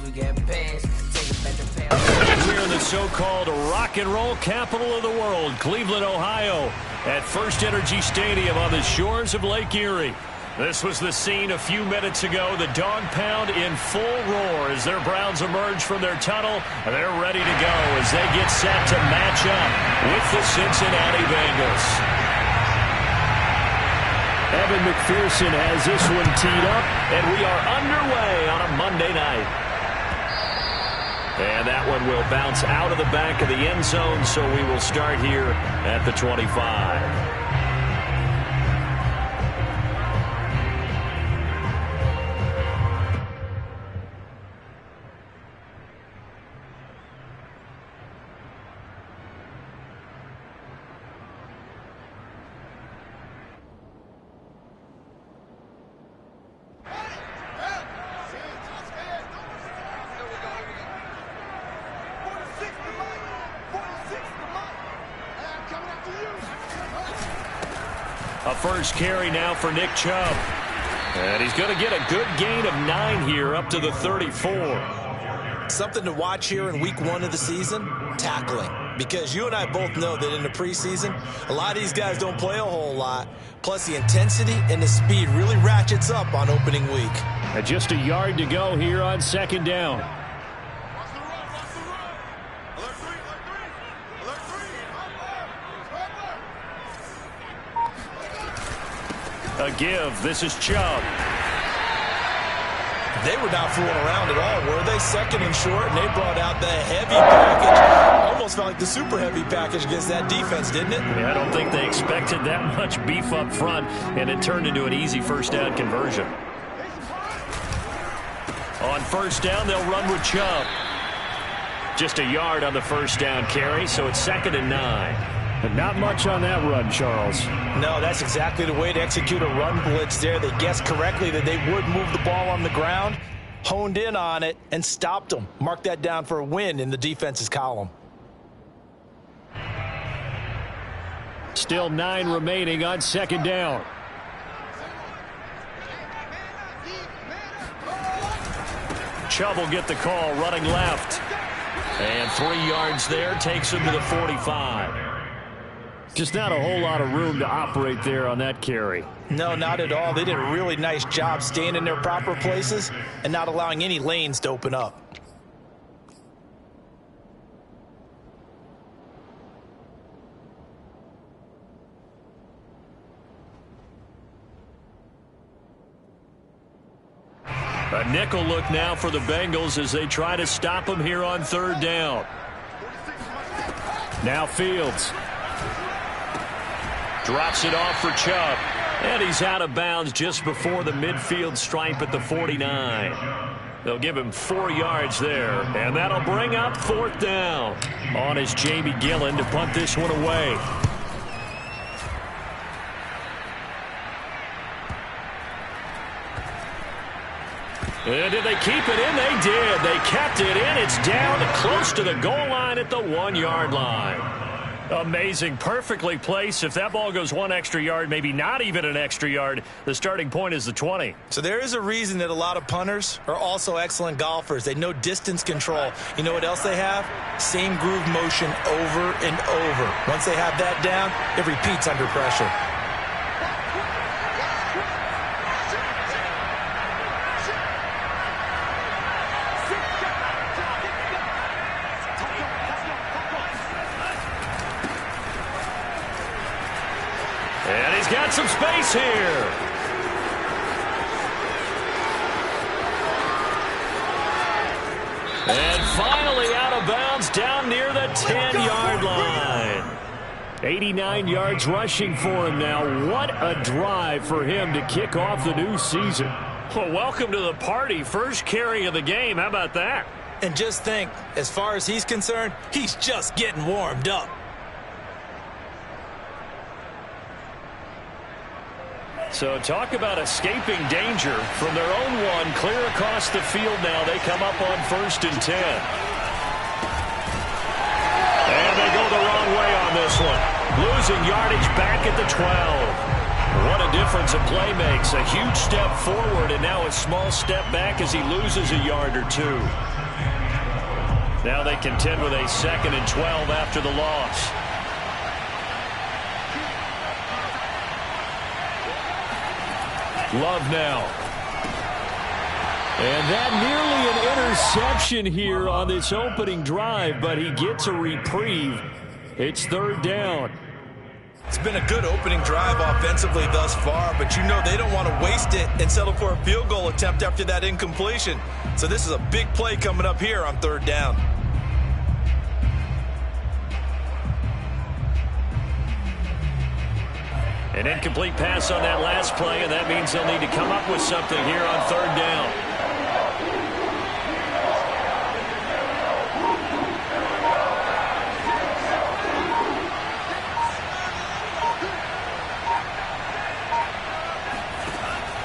We're in the so-called rock and roll capital of the world, Cleveland, Ohio, at First Energy Stadium on the shores of Lake Erie. This was the scene a few minutes ago. The dog pound in full roar as their Browns emerge from their tunnel. They're ready to go as they get set to match up with the Cincinnati Bengals. Evan McPherson has this one teed up, and we are underway on a Monday night. And that one will bounce out of the back of the end zone, so we will start here at the 25. A first carry now for Nick Chubb. And he's going to get a good gain of 9 here up to the 34. Something to watch here in week 1 of the season, tackling. Because you and I both know that in the preseason, a lot of these guys don't play a whole lot. Plus the intensity and the speed really ratchets up on opening week. And just a yard to go here on second down. A give. This is Chubb. They were not fooling around at all, were they? Second and short, and they brought out the heavy package. Almost felt like the super heavy package against that defense, didn't it? Yeah, I don't think they expected that much beef up front, and it turned into an easy first down conversion. On first down, they'll run with Chubb. Just a yard on the first down carry, so it's 2nd and 9. But not much on that run, Charles. No, that's exactly the way to execute a run blitz there. They guessed correctly that they would move the ball on the ground, honed in on it, and stopped them. Mark that down for a win in the defense's column. Still 9 remaining on second down. Chubb will get the call, running left. And 3 yards there, takes him to the 45. Just not a whole lot of room to operate there on that carry. No, not at all. They did a really nice job staying in their proper places and not allowing any lanes to open up. A nickel look now for the Bengals as they try to stop him here on third down. Now Fields. Drops it off for Chubb. And he's out of bounds just before the midfield stripe at the 49. They'll give him 4 yards there. And that'll bring up 4th down. On is Jamie Gillen to punt this one away. And did they keep it in? They did. They kept it in. It's down close to the goal line at the 1-yard line. Amazing. Perfectly placed. If that ball goes 1 extra yard, maybe not even an extra yard, the starting point is the 20. So there is a reason that a lot of punters are also excellent golfers. They know distance control. You know what else they have? Same groove motion over and over. Once they have that down, it repeats under pressure. And he's got some space here. And finally out of bounds down near the 10-yard line. 89 yards rushing for him now. What a drive for him to kick off the new season. Well, welcome to the party. First carry of the game. How about that? And just think, as far as he's concerned, he's just getting warmed up. So talk about escaping danger from their own one. Clear across the field now. They come up on 1st and 10. And they go the wrong way on this one. Losing yardage back at the 12. What a difference a play makes. A huge step forward and now a small step back as he loses a yard or two. Now they contend with a 2nd and 12 after the loss. Love now. And that nearly an interception here on this opening drive, but he gets a reprieve. It's 3rd down. It's been a good opening drive offensively thus far, but you know they don't want to waste it and settle for a field goal attempt after that incompletion. So this is a big play coming up here on 3rd down. An incomplete pass on that last play, and that means they'll need to come up with something here on 3rd down.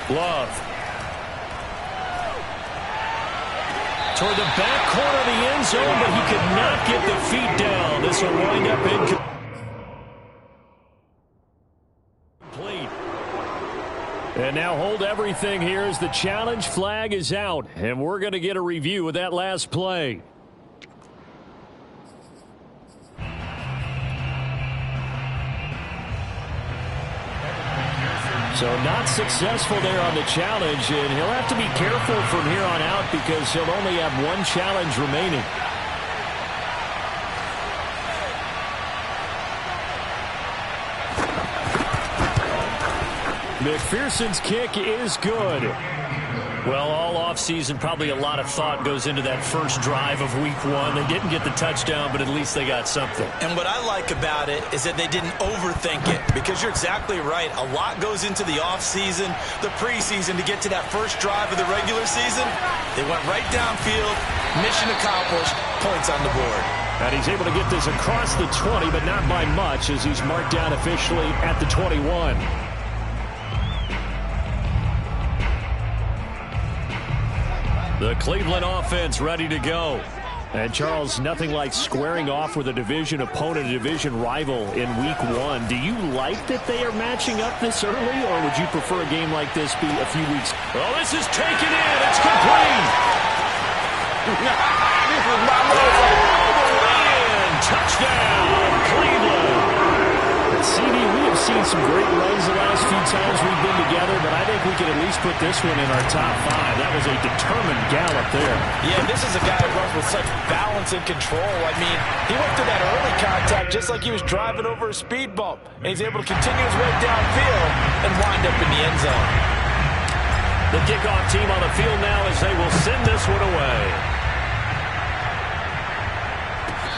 Love. Toward the back corner of the end zone, but he could not get the feet down. This will wind up incomplete. And now hold everything here as the challenge flag is out. And we're going to get a review of that last play. So not successful there on the challenge, and he'll have to be careful from here on out because he'll only have one challenge remaining. McPherson's kick is good. Well, all offseason, probably a lot of thought goes into that first drive of week 1. They didn't get the touchdown, but at least they got something. And what I like about it is that they didn't overthink it, because you're exactly right. A lot goes into the offseason, the preseason to get to that first drive of the regular season. They went right downfield, mission accomplished, points on the board. And he's able to get this across the 20, but not by much as he's marked down officially at the 21. The Cleveland offense ready to go. And, Charles, nothing like squaring off with a division opponent, a division rival in week 1. Do you like that they are matching up this early, or would you prefer a game like this be a few weeks? Well, this is taken in. It's complete. This is my man. Touchdown, Cleveland. CD, we have seen some great runs the last few times we've been together, but I think we can at least put this one in our top 5. That was a determined gallop there. Yeah, this is a guy who runs with such balance and control. I mean, he went through that early contact just like he was driving over a speed bump, and he's able to continue his way downfield and wind up in the end zone. The kickoff team on the field now as they will send this one away.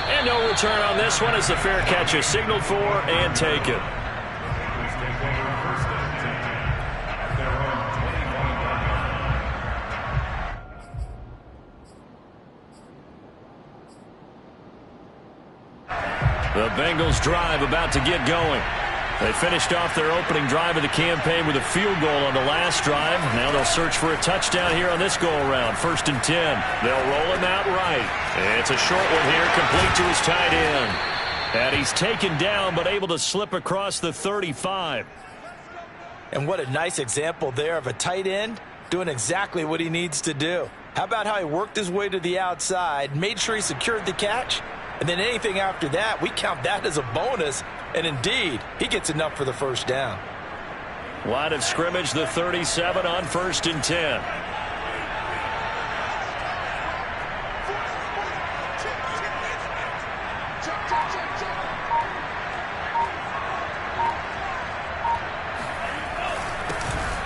And no return on this one as the fair catch is signaled for and taken. The Bengals drive about to get going. They finished off their opening drive of the campaign with a field goal on the last drive. Now they'll search for a touchdown here on this go-around. 1st and 10. They'll roll him out right. It's a short one here, complete to his tight end. And he's taken down, but able to slip across the 35. And what a nice example there of a tight end doing exactly what he needs to do. How about how he worked his way to the outside, made sure he secured the catch, and then anything after that, we count that as a bonus. And indeed, he gets enough for the first down. Line of scrimmage, the 37 on 1st and 10.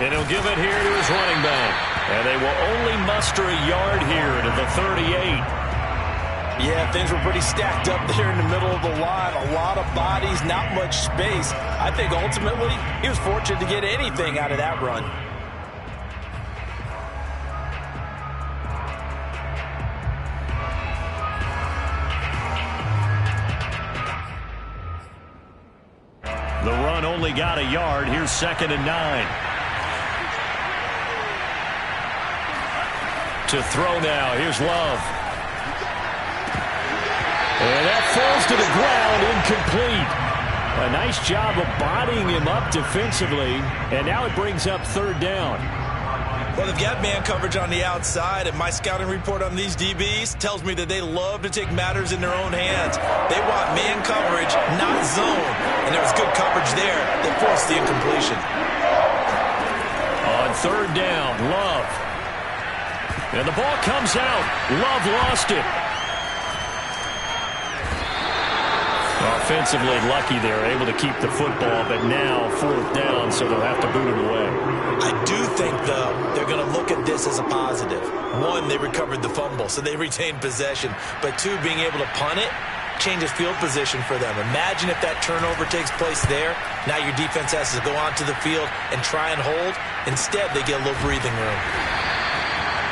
And he'll give it here to his running back. And they will only muster a yard here to the 38. Yeah, things were pretty stacked up there in the middle of the line. A lot of bodies, not much space. I think ultimately he was fortunate to get anything out of that run. The run only got a yard. Here's 2nd and 9. To throw now. Here's Love. And that falls to the ground, incomplete. A nice job of bodying him up defensively, and now it brings up third down. Well, they've got man coverage on the outside, and my scouting report on these DBs tells me that they love to take matters in their own hands. They want man coverage, not zone, and there was good coverage there that forced the incompletion. On third down, Love. And the ball comes out. Love lost it. Offensively lucky they're able to keep the football, but now fourth down, so they'll have to boot it away. I do think, though, they're going to look at this as a positive. One, they recovered the fumble, so they retained possession. But two, being able to punt it changes field position for them. Imagine if that turnover takes place there. Now your defense has to go onto the field and try and hold. Instead, they get a little breathing room.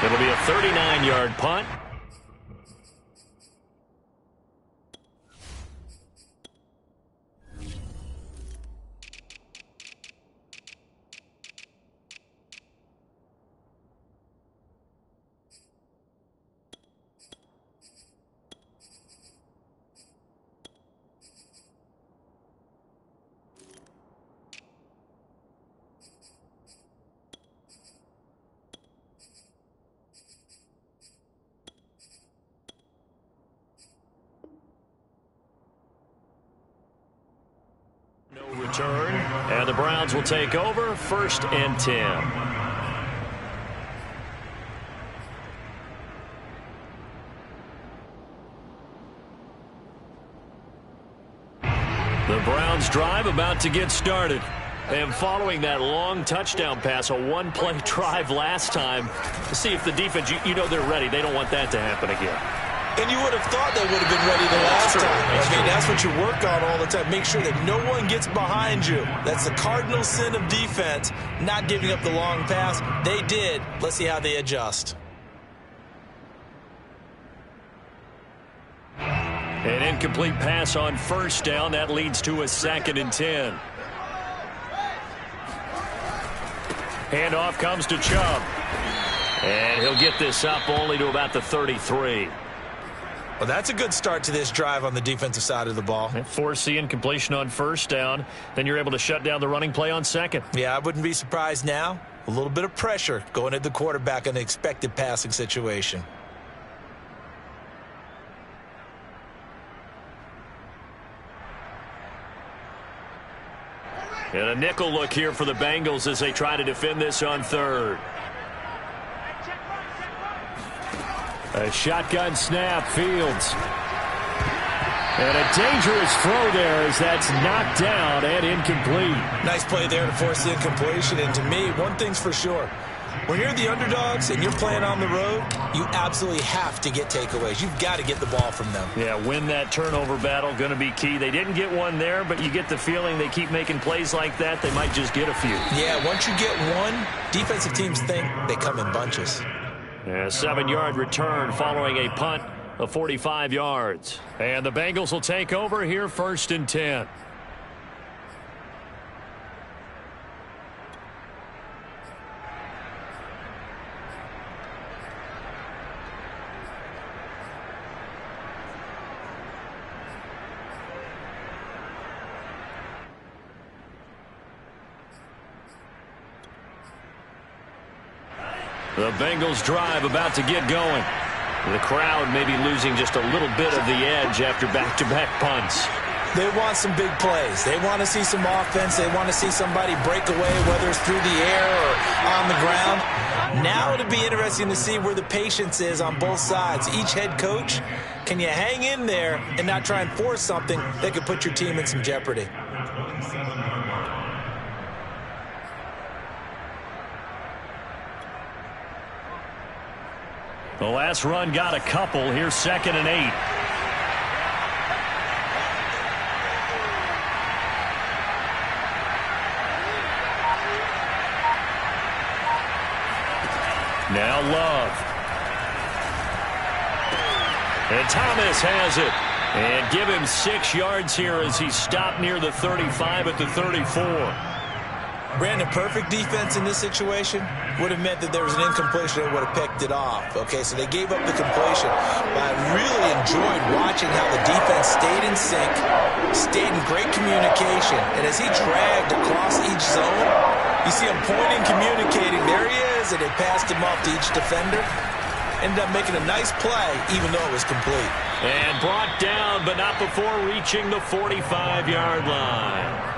It'll be a 39-yard punt. No return, and the Browns will take over, 1st and 10. The Browns drive about to get started. And following that long touchdown pass, a one-play drive last time, to see if the defense, you know they're ready. They don't want that to happen again. And you would have thought they would have been ready the last time. That's what you work on all the time. Make sure that no one gets behind you. That's the cardinal sin of defense, not giving up the long pass. They did. Let's see how they adjust. An incomplete pass on first down. That leads to a 2nd and 10. Handoff comes to Chubb. And he'll get this up only to about the 33. Well, that's a good start to this drive on the defensive side of the ball. Force the incompletion on first down. Then you're able to shut down the running play on second. Yeah, I wouldn't be surprised now. A little bit of pressure going at the quarterback in an expected passing situation. And a nickel look here for the Bengals as they try to defend this on third. A shotgun snap, Fields. And a dangerous throw there as that's knocked down and incomplete. Nice play there to force the incompletion. And to me, one thing's for sure. When you're the underdogs and you're playing on the road, you absolutely have to get takeaways. You've got to get the ball from them. Yeah, win that turnover battle, going to be key. They didn't get one there, but you get the feeling they keep making plays like that, they might just get a few. Yeah, once you get one, defensive teams think they come in bunches. A 7-yard return following a punt of 45 yards. And the Bengals will take over here, 1st and 10. The Bengals drive about to get going. The crowd may be losing just a little bit of the edge after back-to-back punts. They want some big plays. They want to see some offense. They want to see somebody break away, whether it's through the air or on the ground. Now it'll be interesting to see where the patience is on both sides. Each head coach, can you hang in there and not try and force something that could put your team in some jeopardy? The last run got a couple. Here's 2nd and 8. Now Love. And Thomas has it. And give him 6 yards here as he stopped near the 35 at the 34. Brandon, perfect defense in this situation would have meant that there was an incompletion that would have picked it off. Okay, so they gave up the completion. But I really enjoyed watching how the defense stayed in sync, stayed in great communication, and as he dragged across each zone, you see him pointing, communicating. There he is, and they passed him off to each defender. Ended up making a nice play, even though it was complete. And brought down, but not before reaching the 45-yard line.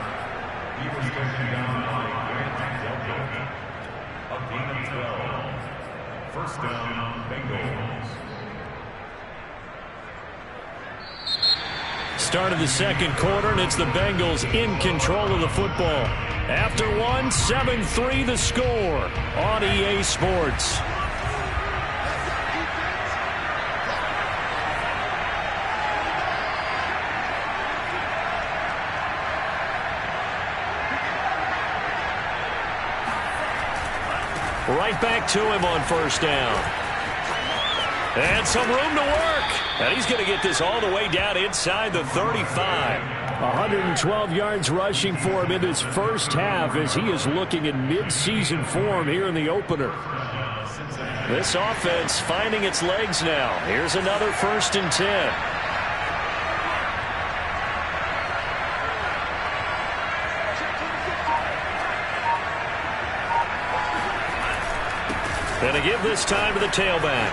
First down, Bengals. Start of the second quarter, and it's the Bengals in control of the football. After one, 7-3 the score on EA Sports. Right back to him on first down. And some room to work. And he's going to get this all the way down inside the 35. 112 yards rushing for him in this first half as he is looking in mid-season form here in the opener. This offense finding its legs now. Here's another 1st and 10. And a give this time to the tailback.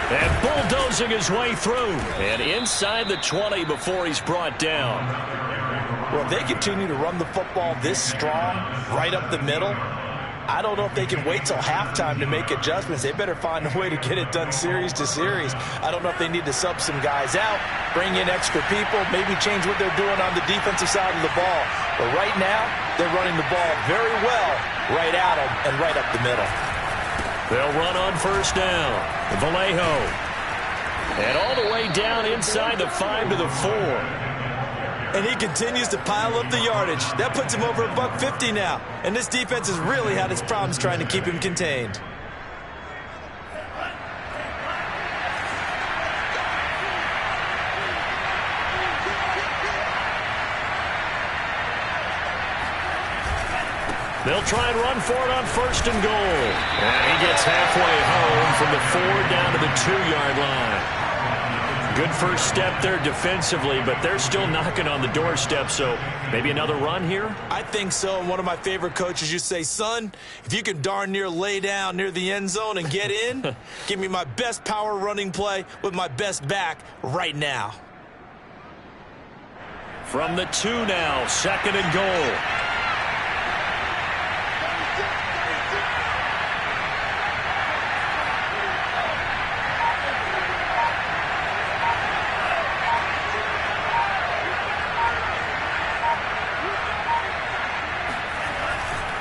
And bulldozing his way through. And inside the 20 before he's brought down. Well, if they continue to run the football this strong, right up the middle, I don't know if they can wait till halftime to make adjustments. They better find a way to get it done series to series. I don't know if they need to sub some guys out, bring in extra people, maybe change what they're doing on the defensive side of the ball. But right now, they're running the ball very well right at them and right up the middle. They'll run on first down. Vallejo. And all the way down inside the 5 to the 4. And he continues to pile up the yardage. That puts him over $150 now. And this defense has really had its problems trying to keep him contained. They'll try and run for it on 1st and goal. And he gets halfway home from the 4 down to the 2-yard line. Good first step there defensively, but they're still knocking on the doorstep, so maybe another run here? I think so. And one of my favorite coaches used to say, son, if you can darn near lay down near the end zone and get in, give me my best power running play with my best back right now. From the 2 now, 2nd and goal.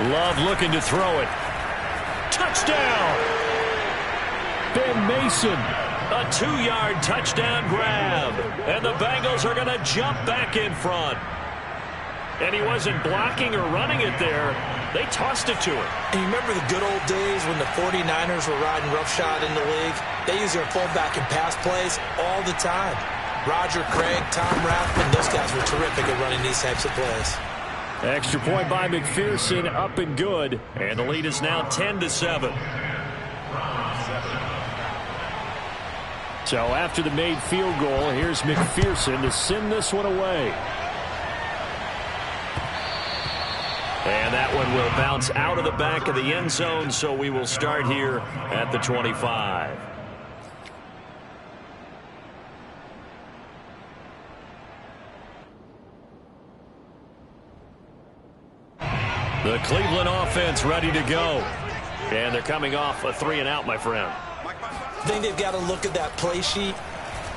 Love looking to throw it. Touchdown! Ben Mason, a 2-yard touchdown grab. And the Bengals are going to jump back in front. And he wasn't blocking or running it there. They tossed it to him. And you remember the good old days when the 49ers were riding roughshod in the league? They use their fullback and pass plays all the time. Roger Craig, Tom Rathman, those guys were terrific at running these types of plays. Extra point by McPherson, up and good. And the lead is now 10-7. So after the made field goal, here's McPherson to send this one away. And that one will bounce out of the back of the end zone, so we will start here at the 25. The Cleveland offense ready to go. And they're coming off a 3-and-out, my friend. I think they've got to look at that play sheet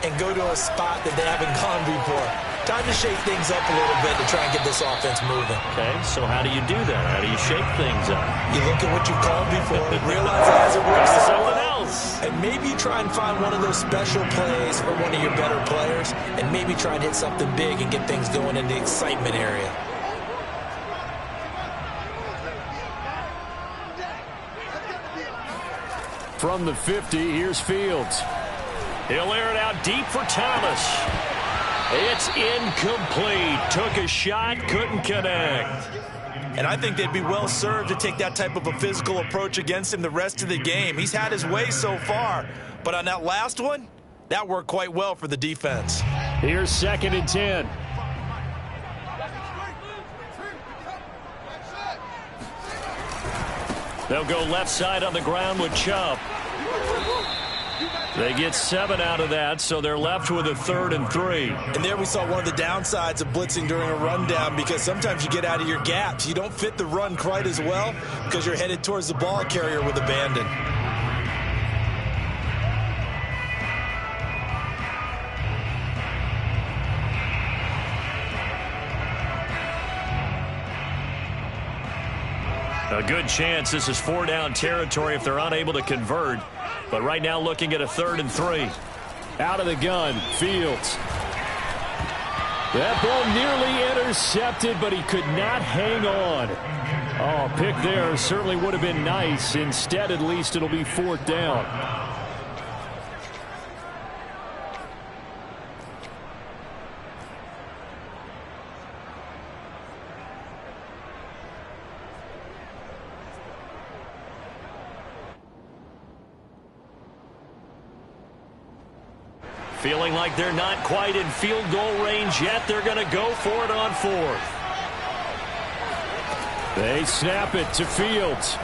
and go to a spot that they haven't gone before. Time to shake things up a little bit to try and get this offense moving. Okay, so how do you do that? How do you shake things up? You look at what you've called before, realize it hasn't worked so something well, else. and maybe try and find one of those special plays for one of your better players, and maybe try and hit something big and get things going in the excitement area. From the 50, here's Fields. He'll air it out deep for Thomas. It's incomplete. Took a shot, couldn't connect. And I think they'd be well served to take that type of a physical approach against him the rest of the game. He's had his way so far, but on that last one, That worked quite well for the defense. Here's 2nd and 10. They'll go left side on the ground with Chubb. They get 7 out of that, so they're left with a 3rd and 3. And there we saw one of the downsides of blitzing during a rundown, because sometimes you get out of your gaps. You don't fit the run quite as well because you're headed towards the ball carrier with abandon. A good chance this is 4-down territory if they're unable to convert. But right now looking at a 3rd and 3. Out of the gun, Fields. That ball nearly intercepted, but he could not hang on. Oh, pick there certainly would have been nice. Instead, at least it'll be 4th down. Feeling like they're not quite in field goal range yet. They're going to go for it on 4th. They snap it to Fields.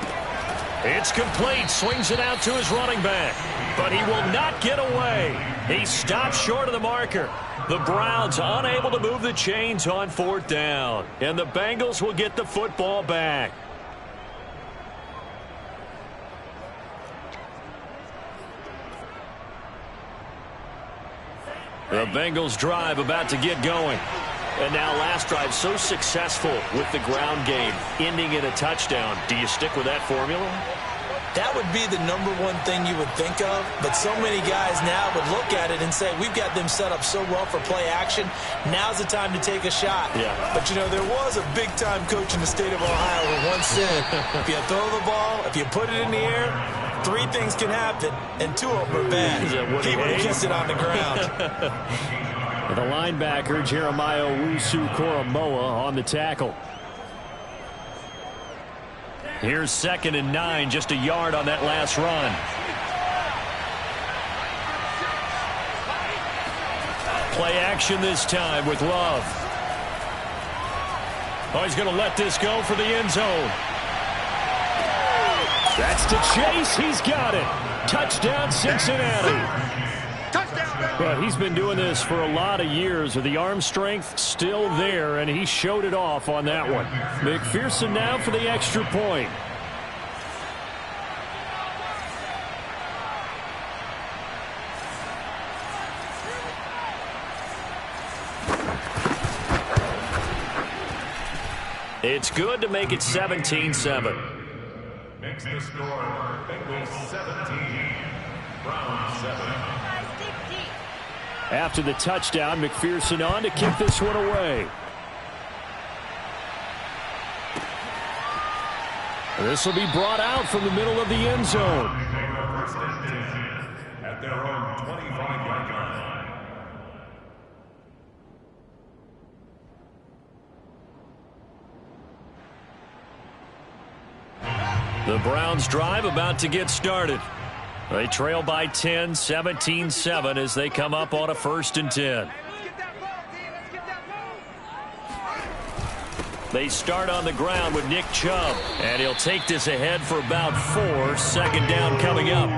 It's complete. Swings it out to his running back. But he will not get away. He stops short of the marker. The Browns unable to move the chains on 4th down. And the Bengals will get the football back. The Bengals drive about to get going. And now last drive so successful with the ground game, ending in a touchdown. Do you stick with that formula? That would be the #1 thing you would think of, but so many guys now would look at it and say, we've got them set up so well for play action, now's the time to take a shot. Yeah. But, you know, there was a big-time coach in the state of Ohio who once said, if you throw the ball, if you put it in the air, 3 things can happen, and 2 of them are bad. He would have kept it on the ground. The linebacker, Jeremiah Owusu-Koramoah, on the tackle. Here's 2nd and 9, just a yard on that last run. Play action this time with Love. Oh, he's going to let this go for the end zone. That's to Chase. He's got it. Touchdown, Cincinnati. But he's been doing this for a lot of years with the arm strength still there, and he showed it off on that one. McPherson now for the extra point. It's good to make it 17-7. Makes the score Bengals 17, Browns 7. After the touchdown, McPherson on to kick this one away. This will be brought out from the middle of the end zone. At their own 25-yard line. The Browns drive about to get started. They trail by 10, 17-7 as they come up on a 1st and 10. They start on the ground with Nick Chubb, and he'll take this ahead for about 4. 2nd down coming up.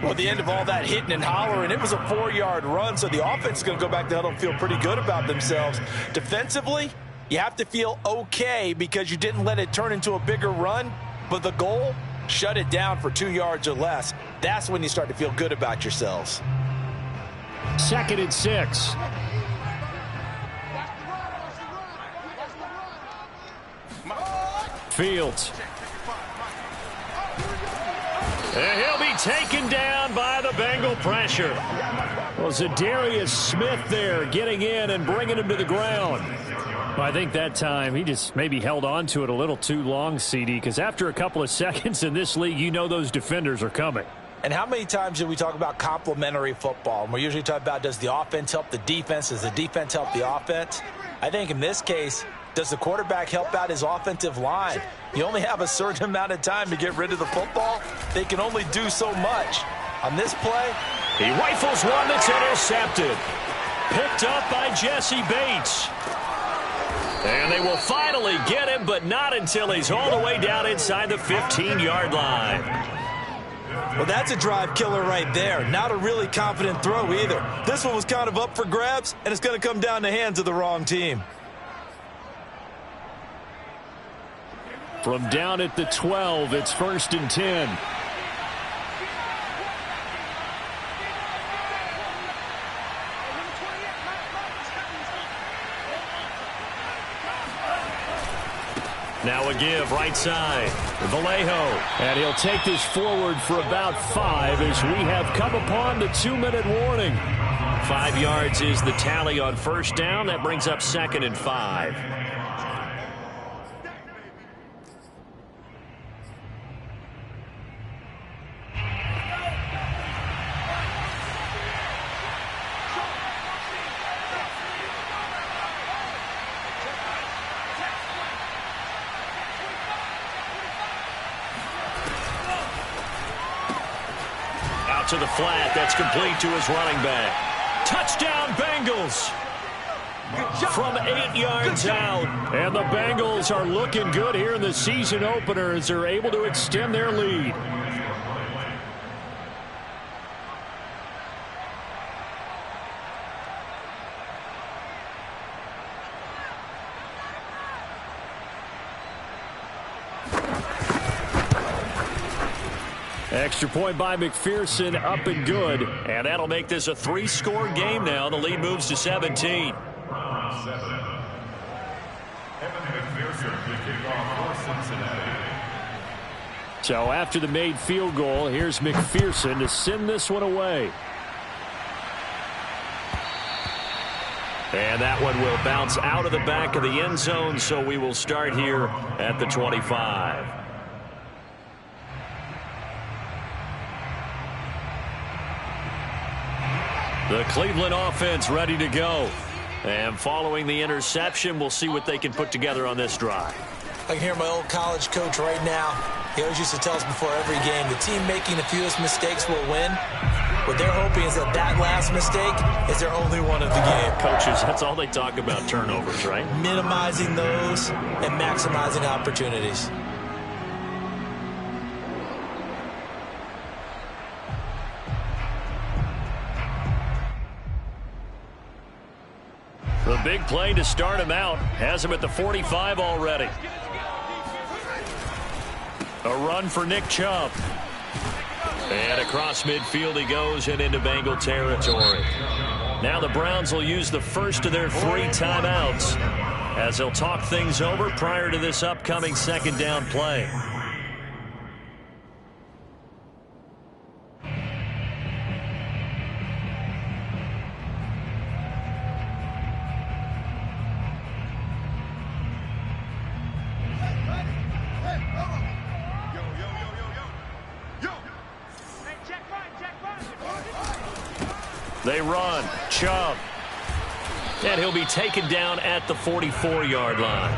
Well, at the end of all that hitting and hollering, it was a 4-yard run, so the offense is going to go back to huddle and feel pretty good about themselves. Defensively, you have to feel okay because you didn't let it turn into a bigger run, but the goal, shut it down for 2 yards or less. That's when you start to feel good about yourselves. 2nd and 6. Fields. And he'll be taken down by the Bengal pressure. Well, Zadarius Smith there getting in and bringing him to the ground. Well, I think that time he just maybe held on to it a little too long, CD, because after a couple of seconds in this league, you know those defenders are coming. And how many times do we talk about complementary football? And we're usually talking about, does the offense help the defense? Does the defense help the offense? I think in this case, does the quarterback help out his offensive line? You only have a certain amount of time to get rid of the football. They can only do so much. On this play, He rifles one that's intercepted. Picked up by Jesse Bates. And they will finally get him, but not until he's all the way down inside the 15-yard line. Well, that's a drive killer right there. Not a really confident throw either. This one was kind of up for grabs, and it's going to come down the hands of the wrong team. From down at the 12, it's 1st and 10. Now a give right side. Vallejo. And he'll take this forward for about 5 as we have come upon the 2-minute warning. 5 yards is the tally on 1st down. That brings up 2nd and 5. To the flat. That's complete to his running back. Touchdown, Bengals. From 8 yards out. And the Bengals are looking good here in the season opener as they're able to extend their lead. Extra point by McPherson, up and good. And that'll make this a 3-score game now. The lead moves to 17. So after the made field goal, here's McPherson to send this one away. And that one will bounce out of the back of the end zone, so we will start here at the 25. The Cleveland offense ready to go. And following the interception, we'll see what they can put together on this drive. I can hear my old college coach right now. He always used to tell us before every game, the team making the fewest mistakes will win. What they're hoping is that that last mistake is their only one of the game. Coaches, that's all they talk about, turnovers, right? Minimizing those and maximizing opportunities. The big play to start him out has him at the 45 already. A run for Nick Chubb. And across midfield he goes and into Bengal territory. Now the Browns will use the first of their 3 timeouts as they'll talk things over prior to this upcoming 2nd down play. They run. Chubb. And he'll be taken down at the 44-yard line.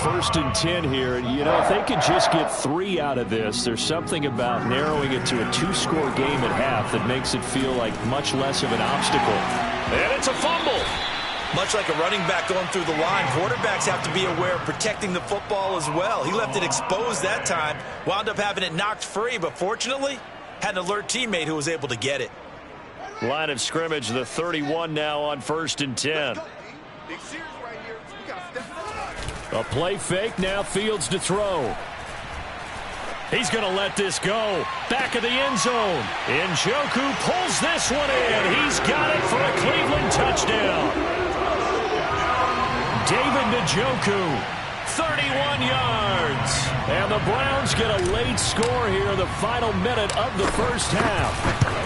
1st and 10 here. You know, if they could just get 3 out of this, there's something about narrowing it to a 2-score game at half that makes it feel like much less of an obstacle. And it's a fumble. Much like a running back going through the line, quarterbacks have to be aware of protecting the football as well. He left it exposed that time, wound up having it knocked free, but fortunately had an alert teammate who was able to get it. Line of scrimmage, the 31 now on 1st and 10. A play fake, now Fields to throw. He's going to let this go. Back of the end zone. Njoku pulls this one in. He's got it for a Cleveland touchdown. David Njoku, 31 yards. And the Browns get a late score here in the final minute of the first half.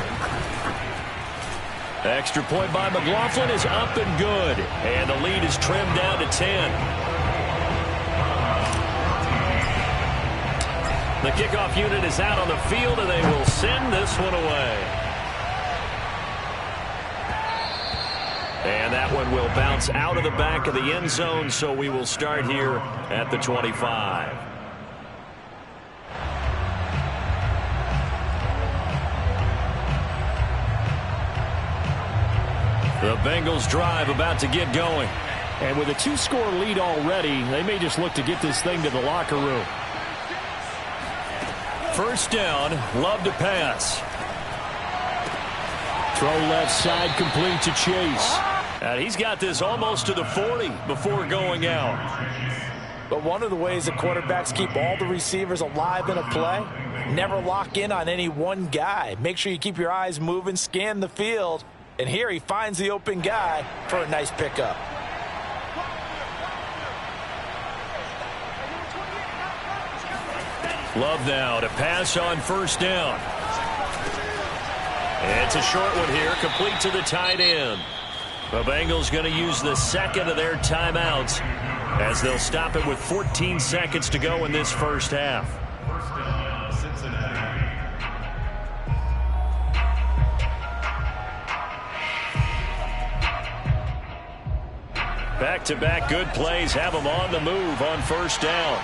Extra point by McLaughlin is up and good. And the lead is trimmed down to 10. The kickoff unit is out on the field, and they will send this one away. And that one will bounce out of the back of the end zone, so we will start here at the 25. The Bengals drive about to get going. And with a 2-score lead already, they may just look to get this thing to the locker room. First down, Love to pass. Throw left side, complete to Chase. And he's got this almost to the 40 before going out. But one of the ways that quarterbacks keep all the receivers alive in a play, never lock in on any one guy. Make sure you keep your eyes moving, scan the field. And here he finds the open guy for a nice pickup. Love now to pass on first down. It's a short one here, complete to the tight end. The Bengals going to use the second of their timeouts as they'll stop it with 14 seconds to go in this first half. First down, Cincinnati. Back-to-back good plays have them on the move on first down.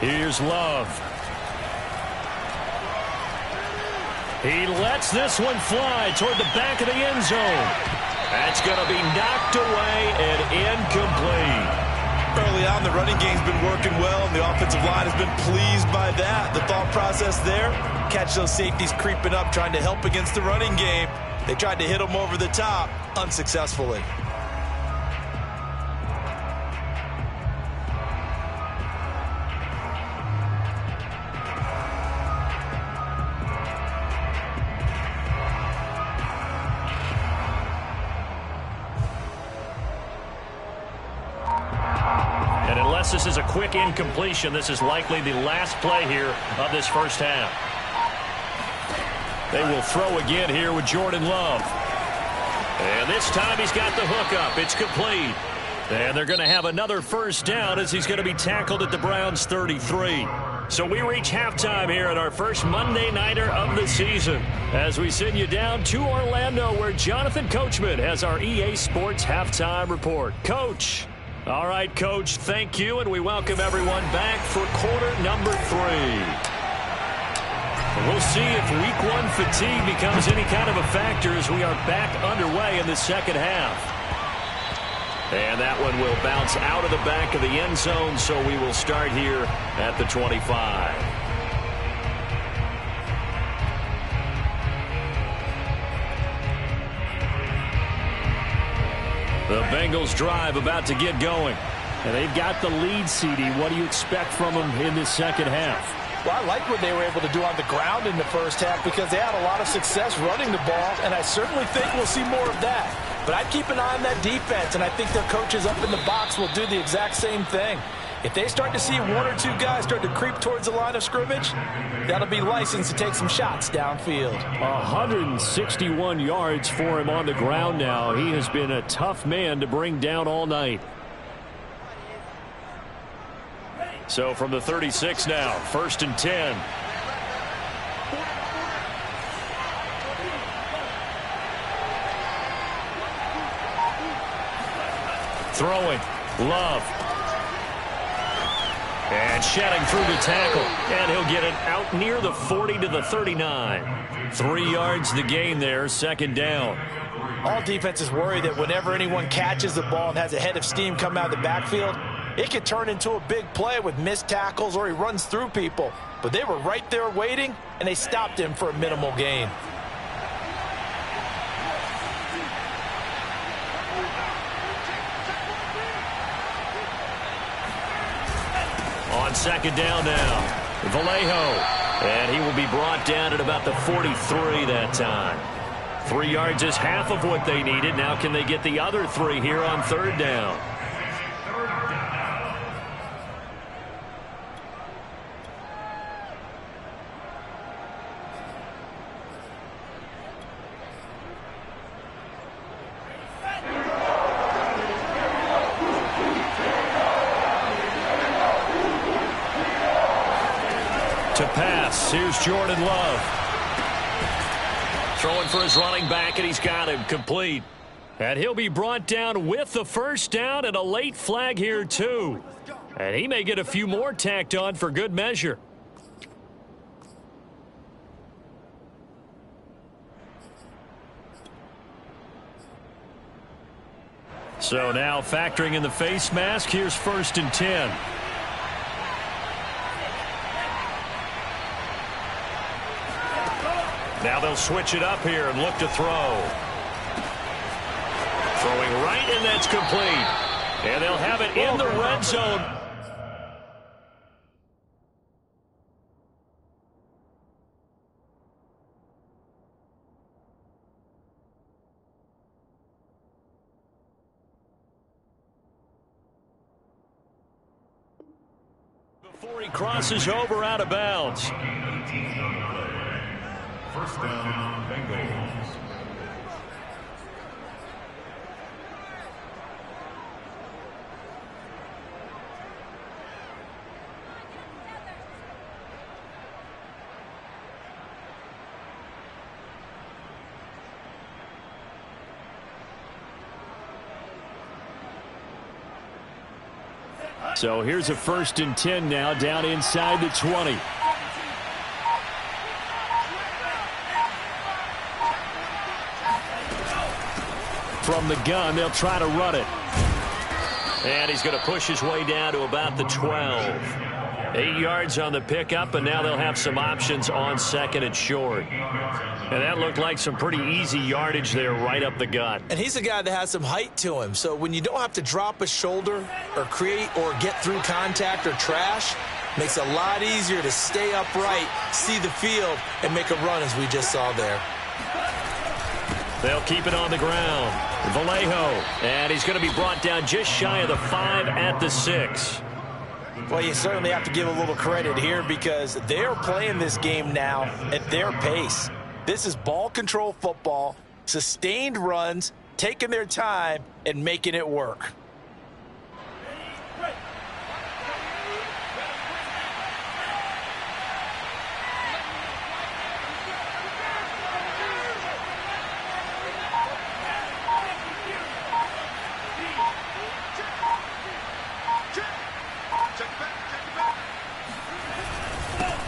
Here's Love. He lets this one fly toward the back of the end zone. That's going to be knocked away and incomplete. Early on, the running game's been working well, and the offensive line has been pleased by that. The thought process there, catch those safeties creeping up, trying to help against the running game. They tried to hit them over the top, unsuccessfully. This is a quick incompletion. This is likely the last play here of this first half. They will throw again here with Jordan Love. And this time he's got the hook up. It's complete. And they're going to have another first down as he's going to be tackled at the Browns' 33. So we reach halftime here at our first Monday Nighter of the season as we send you down to Orlando where Jonathan Coachman has our EA Sports Halftime Report. Coach. All right, Coach, thank you, and we welcome everyone back for quarter number 3. We'll see if week 1 fatigue becomes any kind of a factor as we are back underway in the second half. And that one will bounce out of the back of the end zone, so we will start here at the 25. The Bengals drive about to get going. And they've got the lead, CD. What do you expect from them in this second half? Well, I like what they were able to do on the ground in the first half because they had a lot of success running the ball, and I certainly think we'll see more of that. But I'd keep an eye on that defense, and I think their coaches up in the box will do the exact same thing. If they start to see 1 or 2 guys start to creep towards the line of scrimmage, that'll be licensed to take some shots downfield. 161 yards for him on the ground now. He has been a tough man to bring down all night. So from the 36 now, 1st and 10. Throwing, Love. And shedding through the tackle. And he'll get it out near the 40 to the 39. 3 yards the gain there, second down. All defenses worry that whenever anyone catches the ball and has a head of steam come out of the backfield, it could turn into a big play with missed tackles or he runs through people. But they were right there waiting, and they stopped him for a minimal gain. On second down now, Vallejo. And he will be brought down at about the 43 that time. 3 yards is half of what they needed. Now can they get the other 3 here on third down? To pass, here's Jordan Love. Throwing for his running back, and he's got him complete. And he'll be brought down with the first down and a late flag here, too. And he may get a few more tacked on for good measure. So now factoring in the face mask, here's 1st and 10. Now they'll switch it up here and look to throw. Throwing right, and that's complete. And they'll have it in the red zone. Before he crosses over out of bounds. 1st down, Bengals. So here's a 1st and 10 now, down inside the 20. From the gun, they'll try to run it. And he's going to push his way down to about the 12. 8 yards on the pickup, and now they'll have some options on 2nd and short. And that looked like some pretty easy yardage there right up the gut. And he's a guy that has some height to him. So when you don't have to drop a shoulder or create or get through contact or trash, makes it a lot easier to stay upright, see the field, and make a run as we just saw there. They'll keep it on the ground. Vallejo, and he's going to be brought down just shy of the 5 at the 6. Well, you certainly have to give a little credit here because they're playing this game now at their pace. This is ball control football, sustained runs, taking their time, and making it work.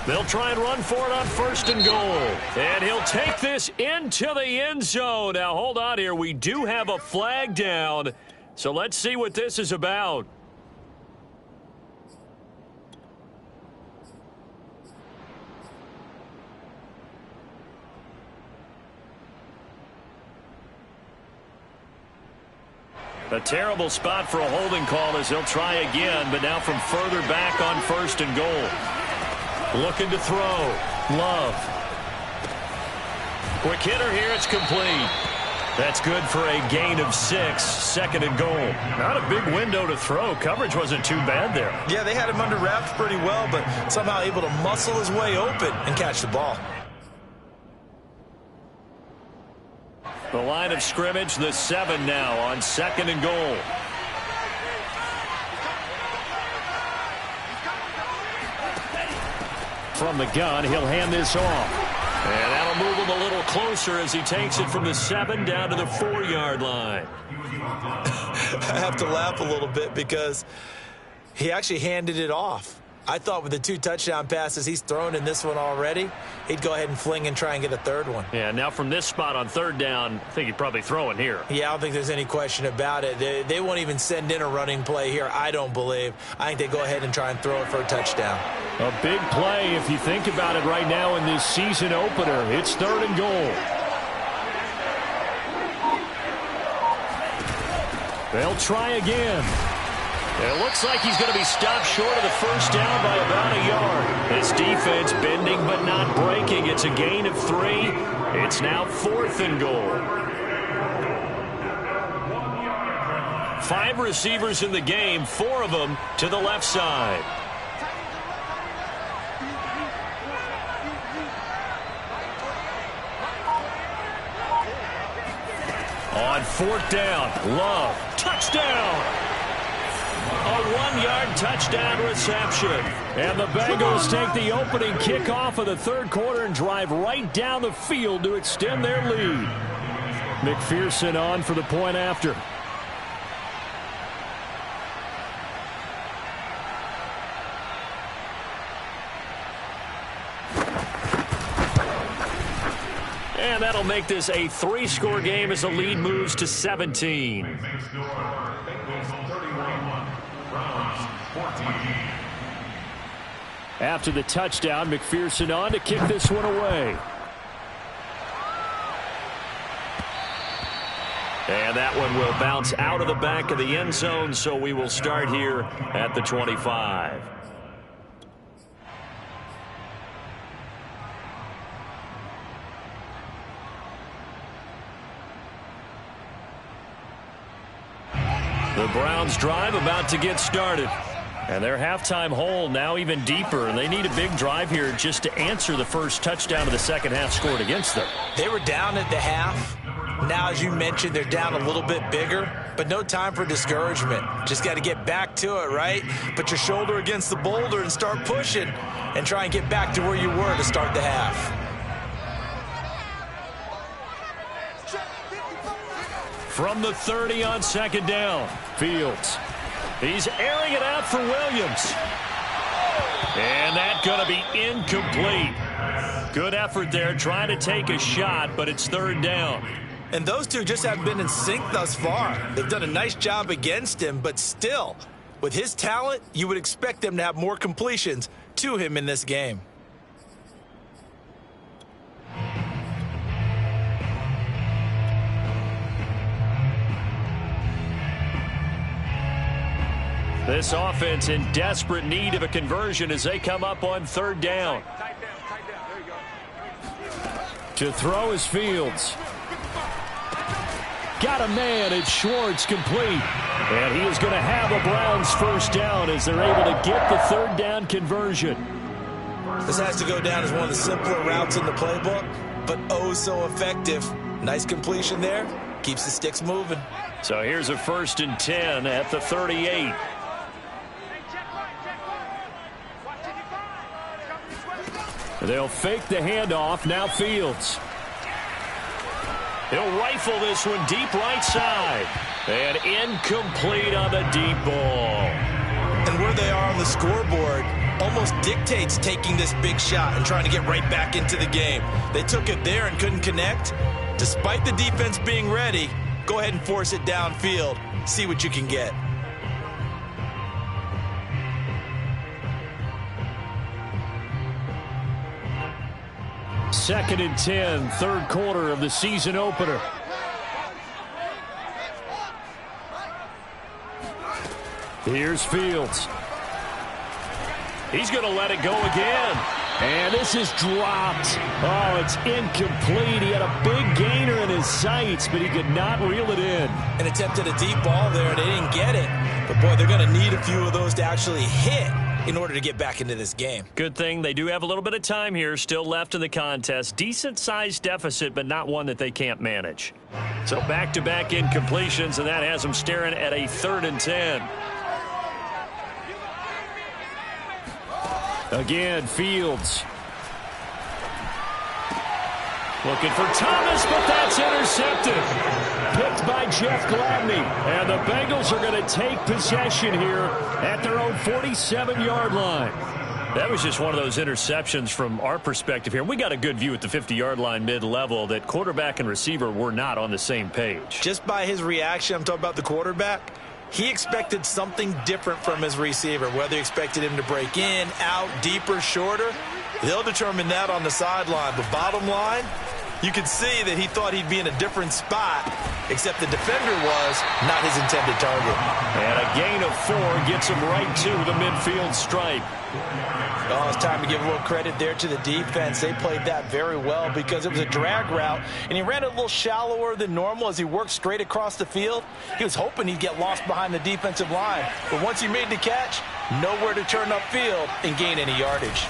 They'll try and run for it on 1st and goal. And he'll take this into the end zone. Now, hold on here. We do have a flag down. So let's see what this is about. A terrible spot for a holding call as they'll try again, but now from further back on 1st and goal. Looking to throw. Love. Quick hitter here. It's complete. That's good for a gain of 6. 2nd and goal. Not a big window to throw. Coverage wasn't too bad there. Yeah, they had him under wraps pretty well, but somehow able to muscle his way open and catch the ball. The line of scrimmage, the 7 now on 2nd and goal. From the gun, he'll hand this off. And that'll move him a little closer as he takes it from the 7 down to the 4-yard line. I have to laugh a little bit because he actually handed it off. I thought with the 2 touchdown passes he's thrown in this one already, he'd go ahead and fling and try and get a 3rd one. Yeah, now from this spot on 3rd down, I think he'd probably throw it here. Yeah, I don't think there's any question about it. They won't even send in a running play here, I don't believe. I think they go ahead and try and throw it for a touchdown. A big play if you think about it right now in this season opener. It's 3rd and goal. They'll try again. It looks like he's going to be stopped short of the 1st down by about a yard. This defense bending but not breaking. It's a gain of 3. It's now 4th and goal. 5 receivers in the game, 4 of them to the left side. On 4th down, Love, touchdown! A 1-yard touchdown reception. And the Bengals take the opening kickoff of the 3rd quarter and drive right down the field to extend their lead. McPherson on for the point after. And that'll make this a 3-score game as the lead moves to 17. After the touchdown, McPherson on to kick this one away. And that one will bounce out of the back of the end zone, so we will start here at the 25. The Browns drive about to get started. And their halftime hole now even deeper, and they need a big drive here just to answer the first touchdown of the second half scored against them. They were down at the half. Now, as you mentioned, they're down a little bit bigger, but no time for discouragement. Just got to get back to it, right? Put your shoulder against the boulder and start pushing and try and get back to where you were to start the half. From the 30 on second down, Fields. He's airing it out for Williams. And that's going to be incomplete. Good effort there trying to take a shot, but it's third down. And those two just haven't been in sync thus far. They've done a nice job against him, but still, with his talent, you would expect them to have more completions to him in this game. This offense in desperate need of a conversion as they come up on third down. To throw is Fields. Got a man, it's Schwartz, complete. And he is going to have a Browns first down as they're able to get the third down conversion. This has to go down as one of the simpler routes in the playbook, but oh so effective. Nice completion there. Keeps the sticks moving. So here's a 1st and 10 at the 38. They'll fake the handoff. Now Fields. He'll rifle this one deep right side. And incomplete on the deep ball. And where they are on the scoreboard almost dictates taking this big shot and trying to get right back into the game. They took it there and couldn't connect. Despite the defense being ready, go ahead and force it downfield. See what you can get. Second and 10, third quarter of the season opener. Here's Fields. He's going to let it go again. And this is dropped. Oh, it's incomplete. He had a big gainer in his sights, but he could not reel it in. And attempted a deep ball there, and they didn't get it. But, boy, they're going to need a few of those to actually hit in order to get back into this game. Good thing they do have a little bit of time here still left in the contest. Decent-sized deficit, but not one that they can't manage. So back-to-back incompletions, and that has them staring at a 3rd and 10. Again, Fields. Looking for Thomas, but that's intercepted. Picked by Jeff Gladney. And the Bengals are going to take possession here at their own 47-yard line. That was just one of those interceptions from our perspective here. We got a good view at the 50-yard line mid-level that quarterback and receiver were not on the same page. Just by his reaction, I'm talking about the quarterback, he expected something different from his receiver, whether he expected him to break in, out, deeper, shorter. They'll determine that on the sideline. But bottom line, you could see that he thought he'd be in a different spot, except the defender was not his intended target. And a gain of 4 gets him right to the midfield stripe. Oh, it's time to give a little credit there to the defense. They played that very well because it was a drag route, and he ran it a little shallower than normal as he worked straight across the field. He was hoping he'd get lost behind the defensive line, but once he made the catch, nowhere to turn upfield and gain any yardage.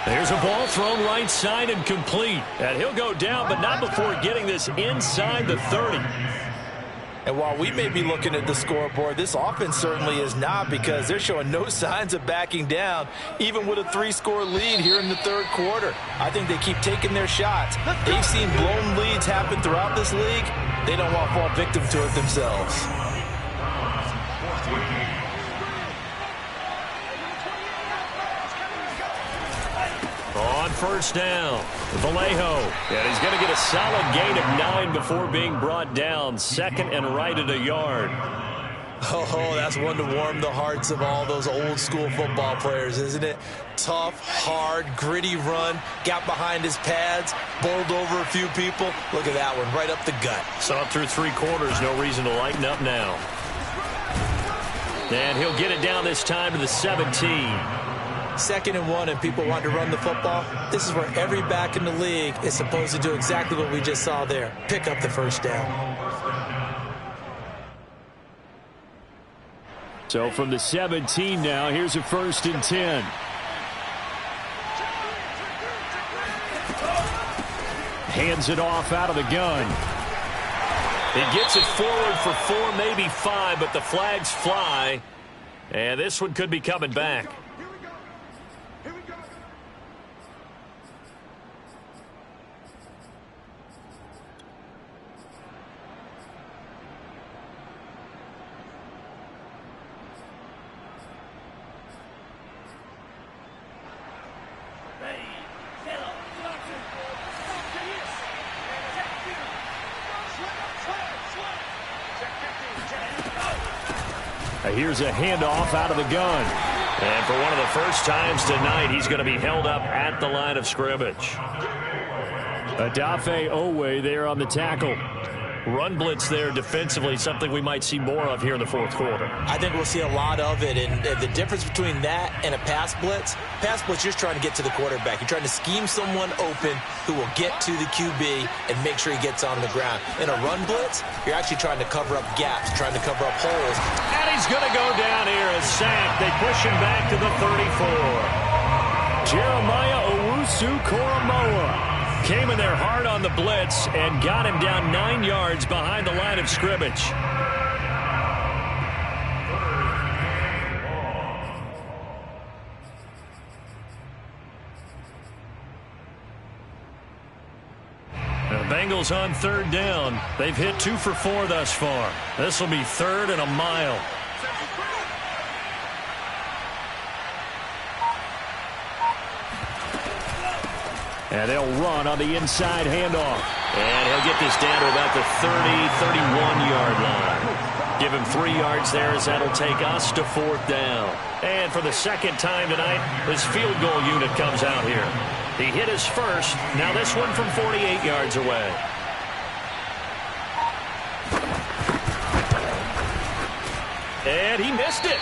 There's a ball thrown right side and complete. And he'll go down, but not before getting this inside the 30. And while we may be looking at the scoreboard, this offense certainly is not, because they're showing no signs of backing down, even with a 3-score lead here in the third quarter. I think they keep taking their shots. They've seen blown leads happen throughout this league. They don't want to fall victim to it themselves. On first down, Vallejo. And he's going to get a solid gain of 9 before being brought down. Second and right at a yard. Oh, that's one to warm the hearts of all those old-school football players, isn't it? Tough, hard, gritty run. Got behind his pads, bowled over a few people. Look at that one, right up the gut. Saw it through 3 quarters. No reason to lighten up now. And he'll get it down this time to the 17. 2nd and 1, and people want to run the football. This is where every back in the league is supposed to do exactly what we just saw there. Pick up the first down. So from the 17 now, here's a 1st and 10. Hands it off out of the gun. He gets it forward for 4, maybe 5, but the flags fly. And this one could be coming back. Here's a handoff out of the gun. And for one of the first times tonight, he's going to be held up at the line of scrimmage. Adafe Owe there on the tackle. Run blitz there defensively, something we might see more of here in the 4th quarter. I think we'll see a lot of it, and the difference between that and a pass blitz, you're just trying to get to the quarterback. You're trying to scheme someone open who will get to the QB and make sure he gets on the ground. In a run blitz, you're actually trying to cover up gaps, trying to cover up holes. And he's going to go down here, a sack. They push him back to the 34. Jeremiah Owusu-Koramoah came in there hard on the blitz and got him down 9 yards behind the line of scrimmage. The Bengals on 3rd down. They've hit 2 for 4 thus far. This will be 3rd and a mile. And they'll run on the inside handoff. And he'll get this down to about the 30-31-yard line. Give him 3 yards there, as that'll take us to 4th down. And for the 2nd time tonight, his field goal unit comes out here. He hit his first. Now this one from 48 yards away. And he missed it.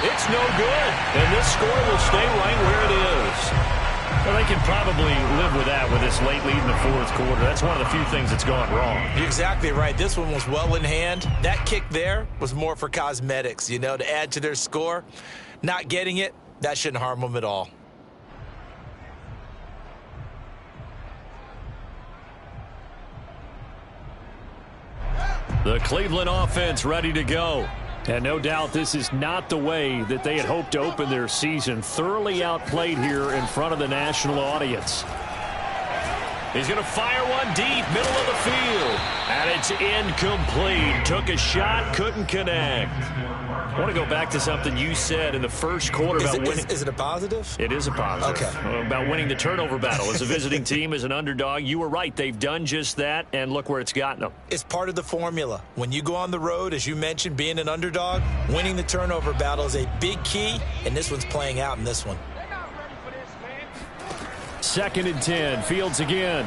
It's no good. And this score will stay right where it is. Well, they can probably live with that with this late lead in the 4th quarter. That's one of the few things that's gone wrong. You're exactly right. This one was well in hand. That kick there was more for cosmetics, to add to their score. Not getting it, that shouldn't harm them at all. The Cleveland offense ready to go. And no doubt this is not the way that they had hoped to open their season. Thoroughly outplayed here in front of the national audience. He's going to fire one deep, middle of the field. And it's incomplete. Took a shot, couldn't connect. I want to go back to something you said in the first quarter about winning. Is it a positive? It is a positive. Okay. About winning the turnover battle. As a visiting team, as an underdog, you were right. They've done just that, and look where it's gotten them. It's part of the formula. When you go on the road, as you mentioned, being an underdog, winning the turnover battle is a big key, and this one's playing out in this one. 2nd and 10. Fields again.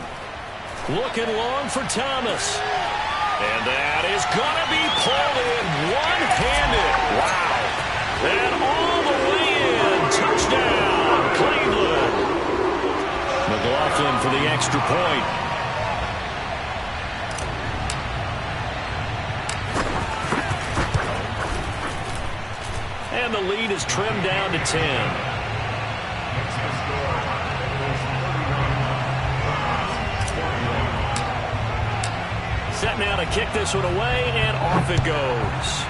Looking long for Thomas. And that is going to be pulled in one-handed. Wow. And all the way in. Touchdown, Cleveland. McLaughlin for the extra point. And the lead is trimmed down to 10. Set set now to kick this one away, and off it goes.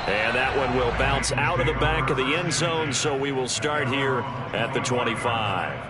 And that one will bounce out of the back of the end zone, so we will start here at the 25.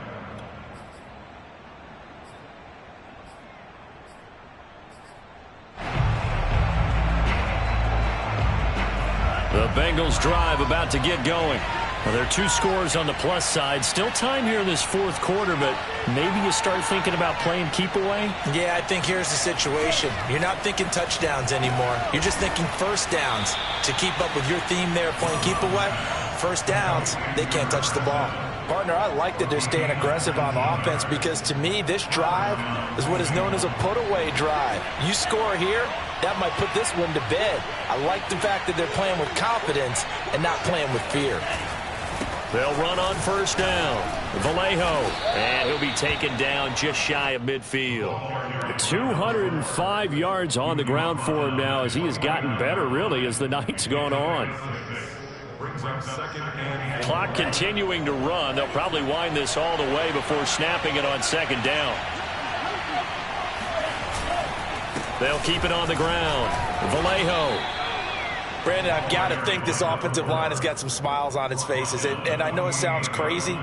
The Bengals drive about to get going. Well, there are 2 scores on the plus side. Still time here in this fourth quarter, but maybe you start thinking about playing keep away? Yeah, I think here's the situation. You're not thinking touchdowns anymore. You're just thinking first downs. To keep up with your theme there, playing keep away, first downs, they can't touch the ball. Partner, I like that they're staying aggressive on offense because to me, this drive is what is known as a put-away drive. You score here, that might put this one to bed. I like the fact that they're playing with confidence and not playing with fear. They'll run on first down. Vallejo, and he'll be taken down just shy of midfield. 205 yards on the ground for him now as he has gotten better, really, as the night's gone on. Clock continuing to run. They'll probably wind this all the way before snapping it on second down. They'll keep it on the ground. Vallejo. Brandon, I've got to think this offensive line has got some smiles on its faces. And I know it sounds crazy,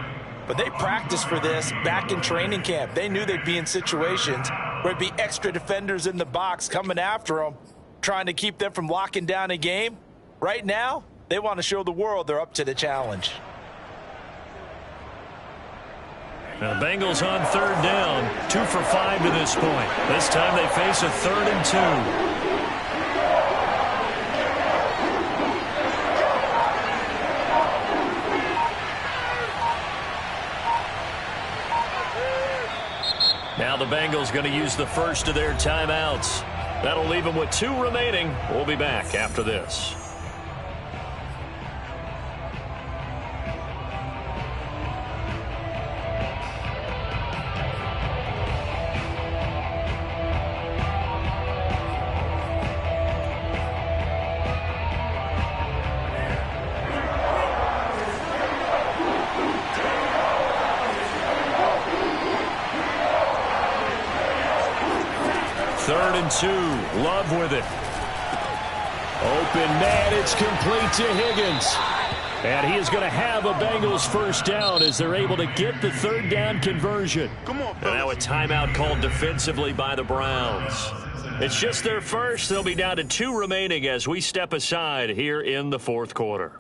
but they practiced for this back in training camp. They knew they'd be in situations where it'd be extra defenders in the box coming after them, trying to keep them from locking down a game. Right now, they want to show the world they're up to the challenge. Now, the Bengals on third down, 2 for 5 to this point. This time they face a 3rd and 2. Now the Bengals going to use the first of their timeouts. That'll leave them with 2 remaining. We'll be back after this. Third and 2. Love with it. Open man. It's complete to Higgins. And he is going to have a Bengals first down as they're able to get the third down conversion. Come on, and now a timeout called defensively by the Browns. It's just their first. They'll be down to 2 remaining as we step aside here in the fourth quarter.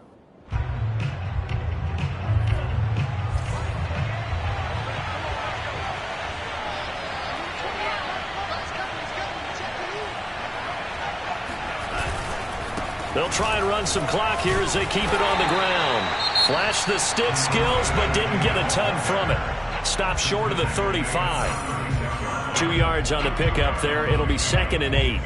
They'll try and run some clock here as they keep it on the ground. Flash the stick skills, but didn't get a ton from it. Stopped short of the 35. 2 yards on the pickup there. It'll be 2nd and 8.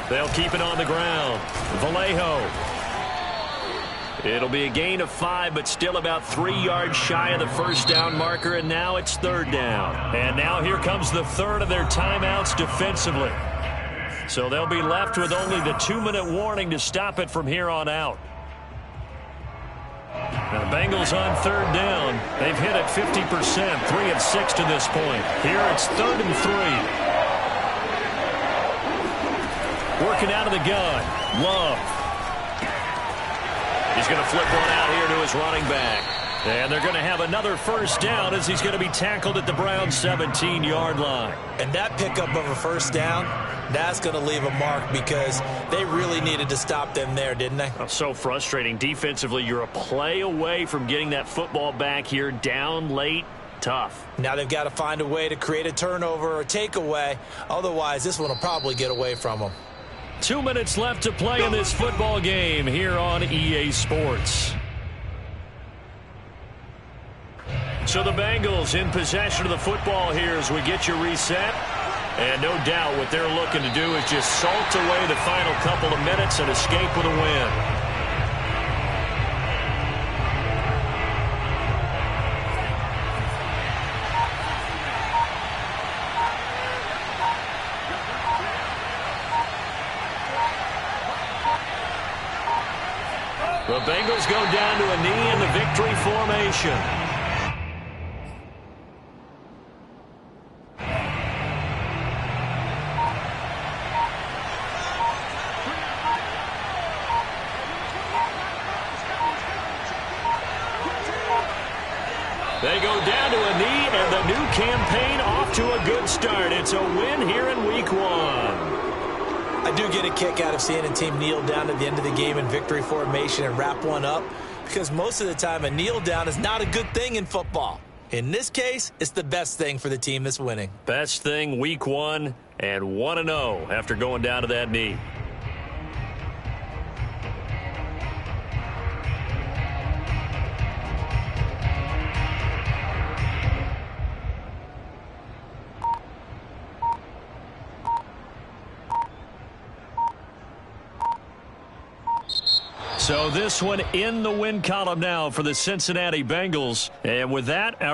They'll keep it on the ground. Vallejo. It'll be a gain of 5, but still about 3 yards shy of the first down marker, and now it's third down. And now here comes the third of their timeouts defensively. So they'll be left with only the 2-minute warning to stop it from here on out. Now the Bengals on third down. They've hit it 50%, 3 of 6 to this point. Here it's 3rd and 3. Working out of the gun. Love. He's going to flip one out here to his running back. And they're going to have another first down as he's going to be tackled at the Browns' 17-yard line. And that pickup of a first down, that's going to leave a mark because they really needed to stop them there, didn't they? Oh, so frustrating. Defensively, you're a play away from getting that football back here down late. Tough. Now they've got to find a way to create a turnover or takeaway. Otherwise, this one will probably get away from them. 2 minutes left to play in this football game here on EA Sports. So the Bengals in possession of the football here as we get you reset. And no doubt what they're looking to do is just salt away the final couple of minutes and escape with a win. The Bengals go down to a knee in the victory formation. They go down to a knee, and the new campaign off to a good start. It's a win here in Week 1. I do get a kick out of seeing a team kneel down at the end of the game in victory formation and wrap one up, because most of the time a kneel down is not a good thing in football. In this case, it's the best thing for the team that's winning. Best thing Week 1 and 1-0 after going down to that knee. So this one in the win column now for the Cincinnati Bengals. And with that,